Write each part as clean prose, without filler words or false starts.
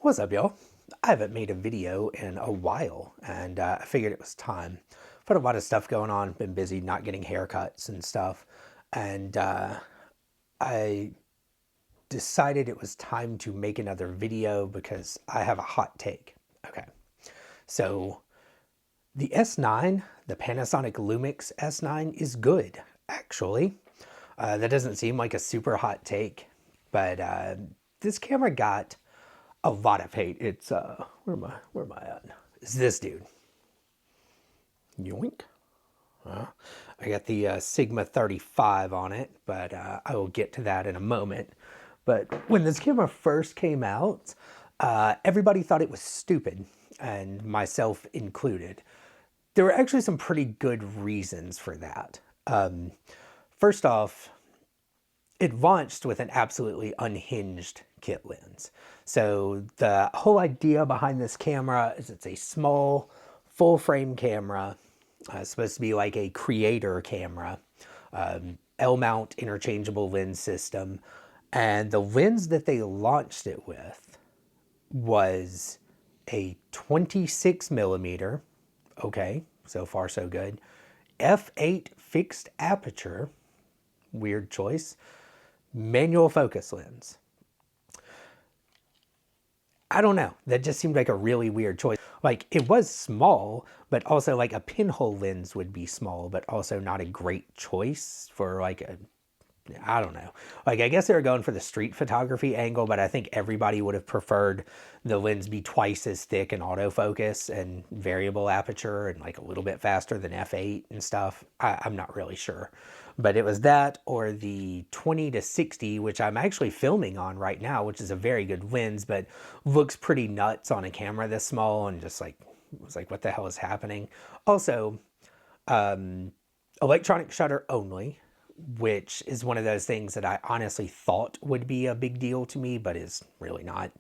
What's up, y'all? I haven't made a video in a while, and I figured it was time. I've had a lot of stuff going on, been busy not getting haircuts and stuff, and I decided it was time to make another video because I have a hot take. Okay, so the S9, the Panasonic Lumix S9 is good, actually. That doesn't seem like a super hot take, but this camera got a lot of hate. It's where am I at? It's this dude. Yoink. I got the Sigma 35 on it, but I will get to that in a moment. But when this camera first came out, everybody thought it was stupid, and myself included. There were actually some pretty good reasons for that. First off, it launched with an absolutely unhinged kit lens. So the whole idea behind this camera is it's a small, full frame camera. It's supposed to be like a creator camera, L-mount interchangeable lens system. And the lens that they launched it with was a 26 millimeter, okay, so far so good, f8 fixed aperture, weird choice, manual focus lens. I don't know. That just seemed like a really weird choice. Like, it was small, but also like a pinhole lens would be small, but also not a great choice for like a, I don't know. Like, I guess they were going for the street photography angle, but I think everybody would have preferred the lens be twice as thick in autofocus and variable aperture and like a little bit faster than f8 and stuff. I'm not really sure. But it was that or the 20-60, which I'm actually filming on right now, which is a very good lens, but looks pretty nuts on a camera this small and just like, was like, what the hell is happening? Also, electronic shutter only, which is one of those things that I honestly thought would be a big deal to me, but is really not.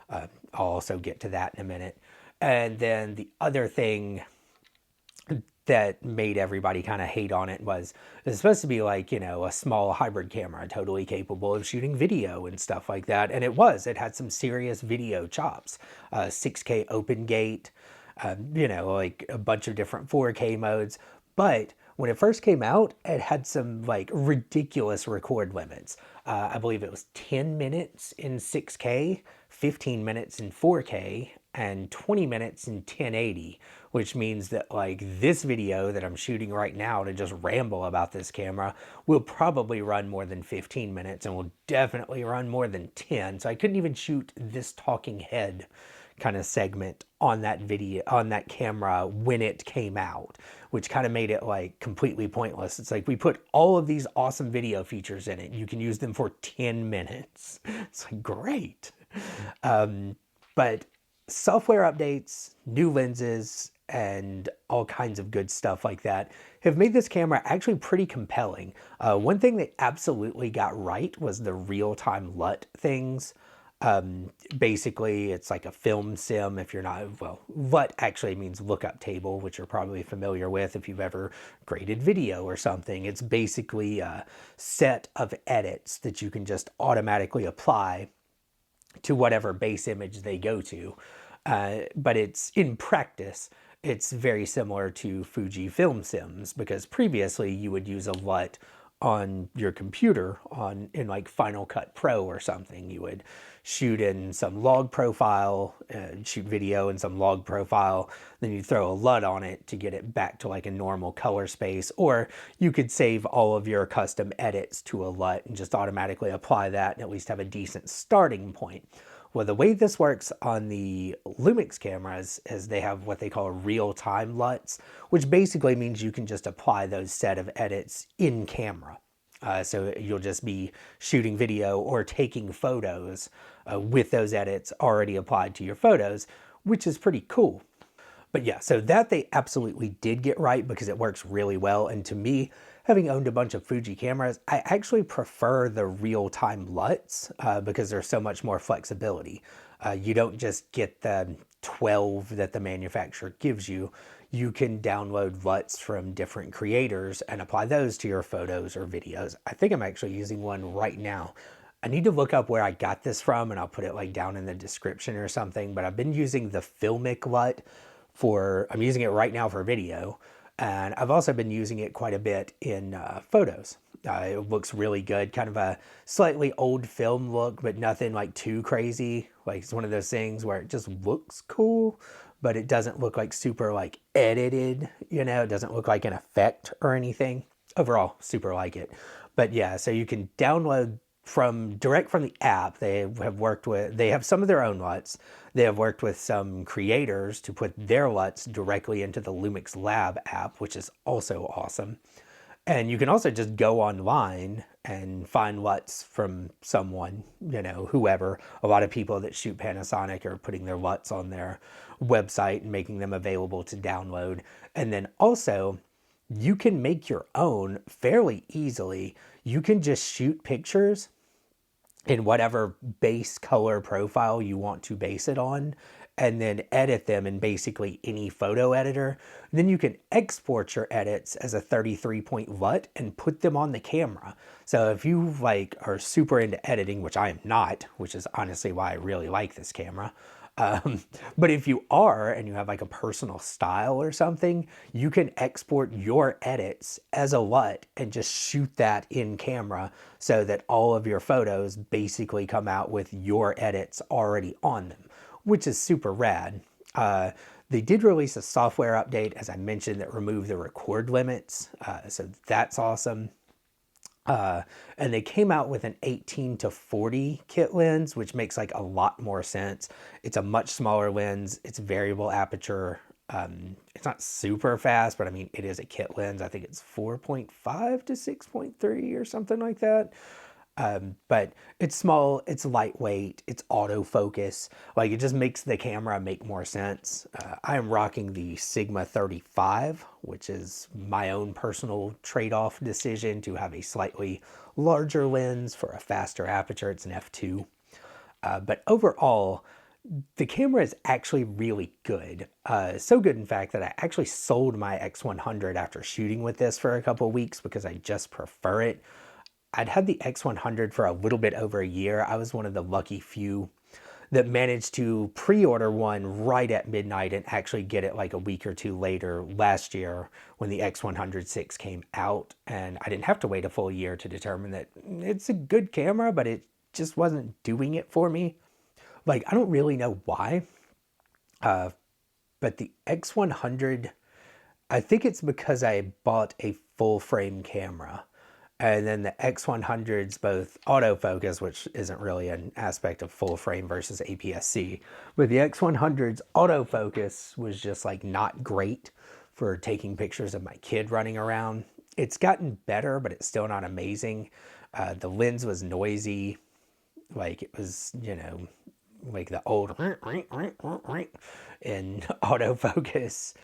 I'll also get to that in a minute. And then the other thing that made everybody kind of hate on it was it's supposed to be like, you know, a small hybrid camera, totally capable of shooting video and stuff like that. And it was. It had some serious video chops, 6K open gate, you know, like a bunch of different 4K modes. But when it first came out, it had some like ridiculous record limits. I believe it was 10 minutes in 6K, 15 minutes in 4K, and 20 minutes in 1080, which means that like this video that I'm shooting right now to just ramble about this camera will probably run more than 15 minutes and will definitely run more than 10. So I couldn't even shoot this talking head kind of segment on that video, on that camera when it came out, which kind of made it like completely pointless. It's like we put all of these awesome video features in it. You can use them for 10 minutes. It's like, great. But software updates, new lenses, and all kinds of good stuff like that have made this camera actually pretty compelling. One thing they absolutely got right was the real-time LUT things. Basically, it's like a film sim if you're not, well, LUT actually means lookup table, which you're probably familiar with if you've ever graded video or something. It's basically a set of edits that you can just automatically apply to whatever base image they go to. But it's in practice, it's very similar to Fuji film sims, because previously you would use a LUT on your computer in like Final Cut Pro or something. You would shoot in some log profile, shoot video in some log profile, then you throw a LUT on it to get it back to like a normal color space, or you could save all of your custom edits to a LUT and just automatically apply that and at least have a decent starting point. Well, the way this works on the Lumix cameras is they have what they call real-time LUTs, which basically means you can just apply those set of edits in camera. So you'll just be shooting video or taking photos with those edits already applied to your photos, which is pretty cool. But yeah, so that they absolutely did get right because it works really well. And to me, having owned a bunch of Fuji cameras, I actually prefer the real-time LUTs because there's so much more flexibility. You don't just get the 12 that the manufacturer gives you. You can download LUTs from different creators and apply those to your photos or videos. I think I'm actually using one right now. I need to look up where I got this from, and I'll put it like down in the description or something, but I've been using the Filmmic LUT I'm using it right now for video, and I've also been using it quite a bit in photos. It looks really good, kind of a slightly old film look, but nothing like too crazy. Like it's one of those things where it just looks cool, but it doesn't look like super like edited, you know, it doesn't look like an effect or anything. Overall, super like it. But yeah, so you can download direct from the app. They have some of their own LUTs. They have worked with some creators to put their LUTs directly into the Lumix Lab app, which is also awesome. And you can also just go online and find LUTs from someone, you know, whoever. A lot of people that shoot Panasonic are putting their LUTs on their website and making them available to download. And then also, you can make your own fairly easily. You can just shoot pictures in whatever base color profile you want to base it on, and then edit them in basically any photo editor. Then you can export your edits as a 33-point LUT and put them on the camera. So if you like are super into editing, which I am not, which is honestly why I really like this camera, but if you are and you have like a personal style or something, you can export your edits as a LUT and just shoot that in camera so that all of your photos basically come out with your edits already on them, which is super rad. They did release a software update, as I mentioned, that removed the record limits, so that's awesome. And they came out with an 18-40 kit lens, which makes like a lot more sense. It's a much smaller lens. It's variable aperture. It's not super fast, but I mean, it is a kit lens. I think it's 4.5 to 6.3 or something like that. But it's small, it's lightweight, it's autofocus. Like it just makes the camera make more sense. I am rocking the Sigma 35, which is my own personal trade-off decision to have a slightly larger lens for a faster aperture. It's an f2. But overall, the camera is actually really good. So good, in fact, that I actually sold my X100 after shooting with this for a couple of weeks because I just prefer it. I'd had the X100 for a little bit over a year. I was one of the lucky few that managed to pre-order one right at midnight and actually get it like a week or two later last year when the X100 came out. And I didn't have to wait a full year to determine that it's a good camera, but it just wasn't doing it for me. Like, I don't really know why. But the X100, I think it's because I bought a full frame camera. And then the X100's both autofocus, which isn't really an aspect of full frame versus APS-C, but the X100's autofocus was just like not great for taking pictures of my kid running around. It's gotten better, but it's still not amazing. The lens was noisy, like it was, you know, like the old in autofocus.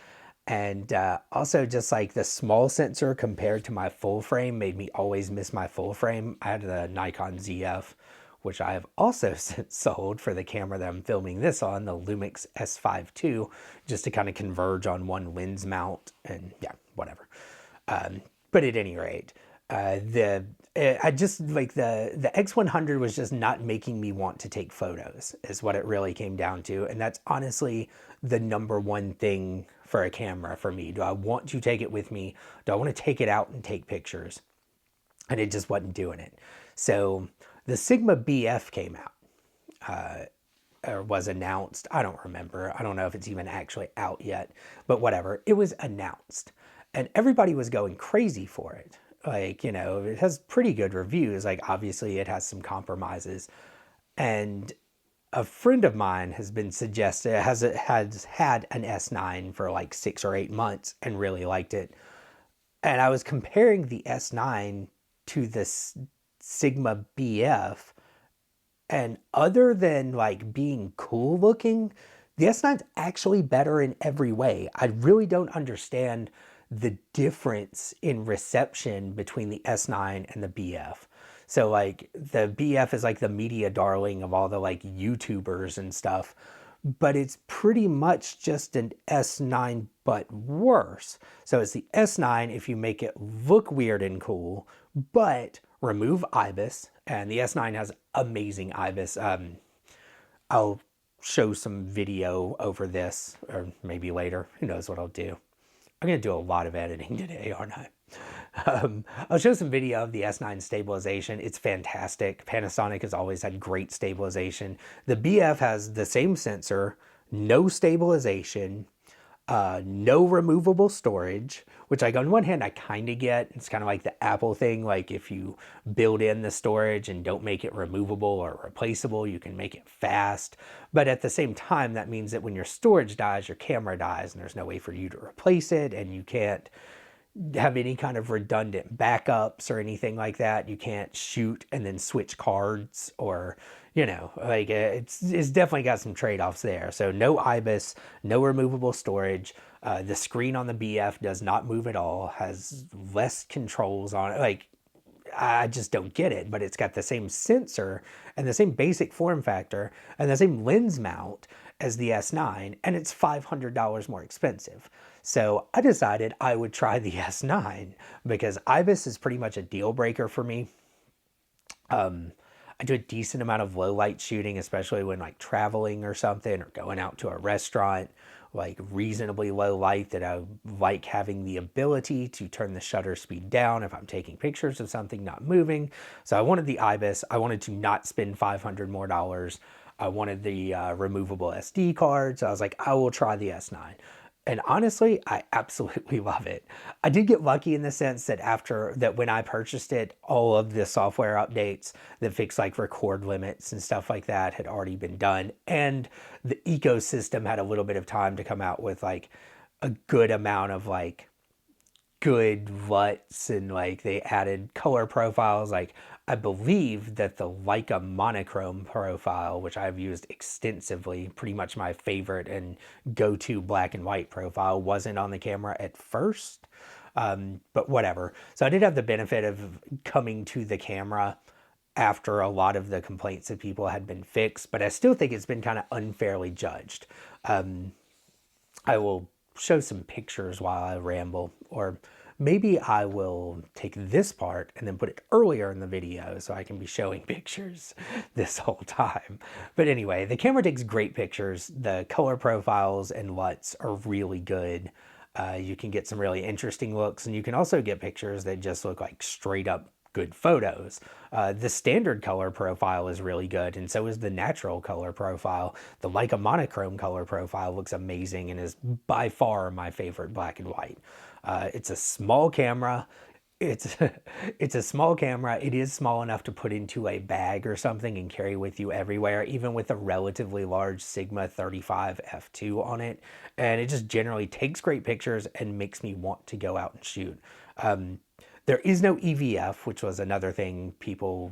And also just like the small sensor compared to my full frame made me always miss my full frame. I had the Nikon ZF, which I have also since sold for the camera that I'm filming this on, the Lumix S5 II, just to kind of converge on one lens mount and yeah, whatever. But at any rate, I just like the X100 was just not making me want to take photos is what it really came down to. And that's honestly the number one thing for a camera for me. Do I want to take it with me? Do I want to take it out and take pictures? And it just wasn't doing it. So the Sigma BF came out, or was announced. I don't remember. I don't know if it's even actually out yet, but whatever. It was announced and everybody was going crazy for it. Like, you know, it has pretty good reviews. Like, obviously it has some compromises. And a friend of mine has been suggested, has had an S9 for like 6 or 8 months and really liked it. And I was comparing the S9 to this Sigma BF. And other than like being cool looking, the S9's actually better in every way. I really don't understand the difference in reception between the S9 and the BF. So like the BF is like the media darling of all the like YouTubers and stuff, but it's pretty much just an S9 but worse. So it's the S9 if you make it look weird and cool, but remove IBIS, and the S9 has amazing IBIS. I'll show some video over this, or maybe later. Who knows what I'll do. I'm going to do a lot of editing today, aren't I? I'll show some video of the S9 stabilization. It's fantastic. Panasonic has always had great stabilization. The BF has the same sensor, no stabilization, no removable storage, which like on one hand I kind of get. It's kind of like the Apple thing, like if you build in the storage and don't make it removable or replaceable, you can make it fast. But at the same time, that means that when your storage dies, your camera dies, and there's no way for you to replace it, and you can't have any kind of redundant backups or anything like that. You can't shoot and then switch cards, or like it's definitely got some trade-offs there. So no IBIS, no removable storage. The screen on the BF does not move at all, has less controls on it. Like, I just don't get it, but it's got the same sensor and the same basic form factor and the same lens mount as the S9, and it's $500 more expensive. So I decided I would try the S9 because IBIS is pretty much a deal breaker for me. I do a decent amount of low light shooting, especially when like traveling or something, or going out to a restaurant, like reasonably low light, that I like having the ability to turn the shutter speed down if I'm taking pictures of something not moving. So I wanted the IBIS. I wanted to not spend $500 more. I wanted the removable SD card. So I was like, I will try the S9. And honestly, I absolutely love it. I did get lucky in the sense that when I purchased it, all of the software updates that fix like record limits and stuff like that had already been done. And the ecosystem had a little bit of time to come out with like a good amount of like good LUTs, and like they added color profiles. Like I believe that the Leica monochrome profile, which I've used extensively, pretty much my favorite and go-to black and white profile, wasn't on the camera at first, but whatever. So I did have the benefit of coming to the camera after a lot of the complaints that people had been fixed, but I still think it's been kind of unfairly judged. I will show some pictures while I ramble, or maybe I will take this part and then put it earlier in the video so I can be showing pictures this whole time. But anyway, the camera takes great pictures. The color profiles and LUTs are really good. You can get some really interesting looks, and you can also get pictures that just look like straight up good photos. The standard color profile is really good, and so is the natural color profile. The Leica monochrome color profile looks amazing and is by far my favorite black and white. It's a small camera. It's a small camera. It is small enough to put into a bag or something and carry with you everywhere, even with a relatively large Sigma 35 f2 on it. And it just generally takes great pictures and makes me want to go out and shoot. There is no EVF, which was another thing people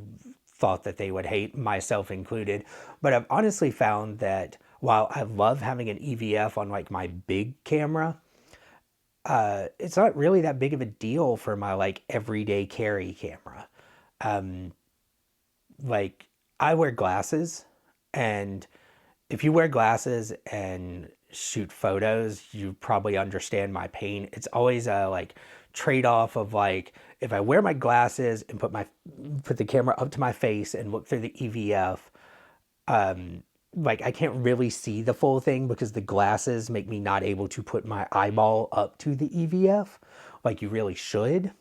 thought that they would hate, myself included. But I've honestly found that while I love having an EVF on like my big camera, it's not really that big of a deal for my like everyday carry camera. Like I wear glasses, and if you wear glasses and shoot photos, you probably understand my pain. It's always a like trade-off of like, if I wear my glasses and put the camera up to my face and look through the EVF, like I can't really see the full thing because the glasses make me not able to put my eyeball up to the EVF like you really should.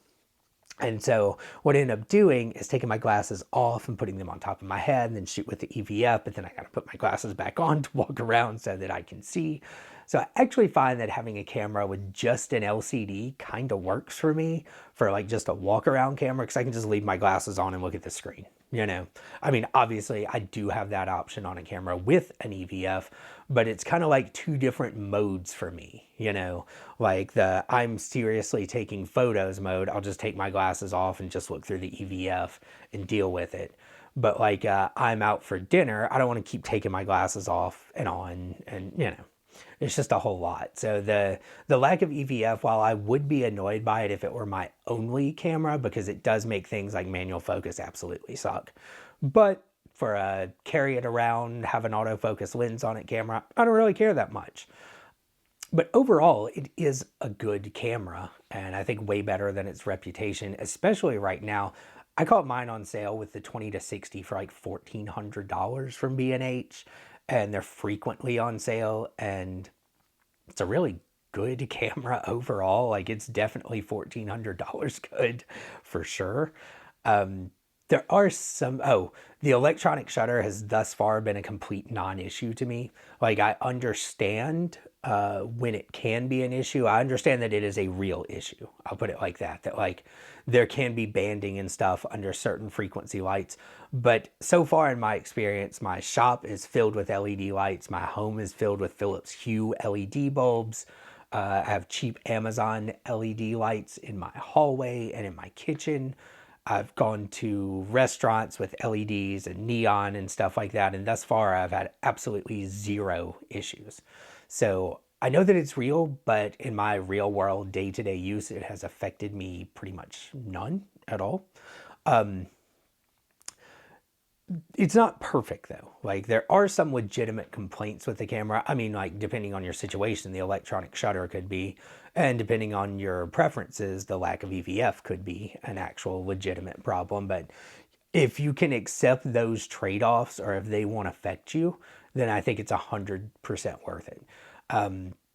And so what I end up doing is taking my glasses off and putting them on top of my head and then shoot with the EVF, but then I gotta put my glasses back on to walk around so that I can see. So I actually find that having a camera with just an LCD kind of works for me for like just a walk around camera, because I can just leave my glasses on and look at the screen. I mean, obviously I do have that option on a camera with an EVF, but it's kind of like two different modes for me, like the I'm seriously taking photos mode. I'll just take my glasses off and just look through the EVF and deal with it. But like I'm out for dinner, I don't want to keep taking my glasses off and on, and it's just a whole lot. So the lack of EVF, while I would be annoyed by it if it were my only camera, because it does make things like manual focus absolutely suck. But for a carry it around, have an autofocus lens on it camera, I don't really care that much. But overall, it is a good camera, and I think way better than its reputation, especially right now. I caught mine on sale with the 20 to 60 for like $1,400 from B&H, and they're frequently on sale, and it's a really good camera overall. Like, it's definitely $1,400 good for sure. There are some, oh, the electronic shutter has thus far been a complete non-issue to me. Like, I understand when it can be an issue. I understand that it is a real issue. I'll put it like that, that like there can be banding and stuff under certain frequency lights. But so far in my experience, my shop is filled with LED lights. My home is filled with Philips Hue LED bulbs. I have cheap Amazon LED lights in my hallway and in my kitchen. I've gone to restaurants with LEDs and neon and stuff like that, and thus far I've had absolutely zero issues. So I know that it's real, but in my real world day-to-day use, it has affected me pretty much none at all. It's not perfect though. Like, there are some legitimate complaints with the camera. I mean, like, depending on your situation, the electronic shutter could be, and depending on your preferences, the lack of EVF could be an actual legitimate problem. But if you can accept those trade-offs, or if they won't affect you, then I think it's 100% worth it.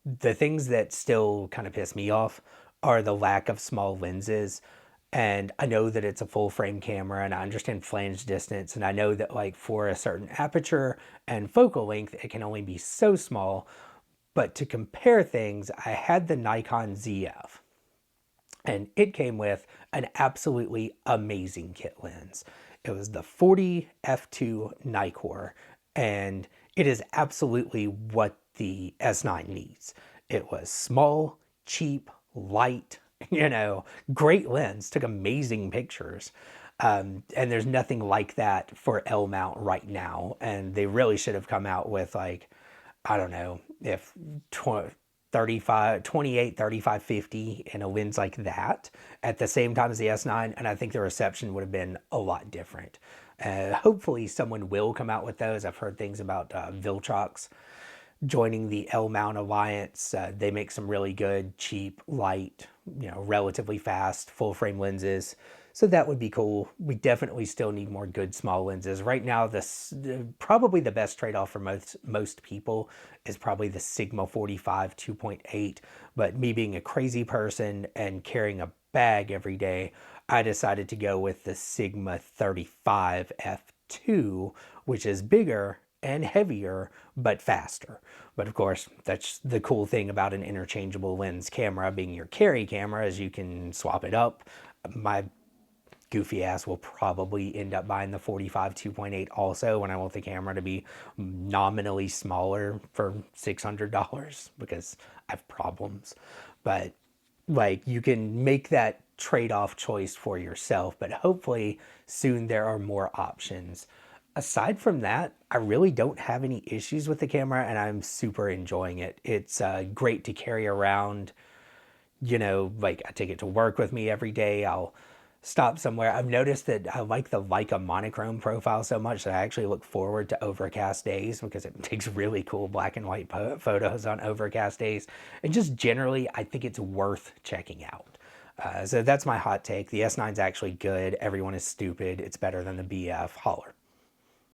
The things that still kind of piss me off are the lack of small lenses. And I know that it's a full frame camera, and I understand flange distance, and I know that like for a certain aperture and focal length, it can only be so small. But to compare things, I had the Nikon ZF, and it came with an absolutely amazing kit lens. It was the 40 f2 Nikkor, and it is absolutely what the S9 needs. It was small, cheap, light, great lens, took amazing pictures. And there's nothing like that for L mount right now. And they really should have come out with, like, I don't know, if 35, 28, 35, 50 in a lens like that at the same time as the S9. And I think the reception would have been a lot different. Hopefully someone will come out with those. I've heard things about Viltrox joining the L mount alliance. They make some really good, cheap, light, relatively fast, full frame lenses. So that would be cool. We definitely still need more good small lenses. Right now, probably the best trade-off for most people is probably the Sigma 45 2.8. But me being a crazy person and carrying a bag every day, I decided to go with the Sigma 35 f2, which is bigger and heavier, but faster. But of course, that's the cool thing about an interchangeable lens camera being your carry camera, is you can swap it up. My goofy ass will probably end up buying the 45 2.8 also, when I want the camera to be nominally smaller for $600 because I have problems. But like, you can make that trade-off choice for yourself, but hopefully soon there are more options. Aside from that, I really don't have any issues with the camera, and I'm super enjoying it. It's great to carry around. Like, I take it to work with me every day. I'll stop somewhere. I've noticed that I like the Leica monochrome profile so much that I actually look forward to overcast days, because it takes really cool black and white photos on overcast days. And just generally, I think it's worth checking out. So that's my hot take. The S9's actually good. Everyone is stupid. It's better than the BF. Holler.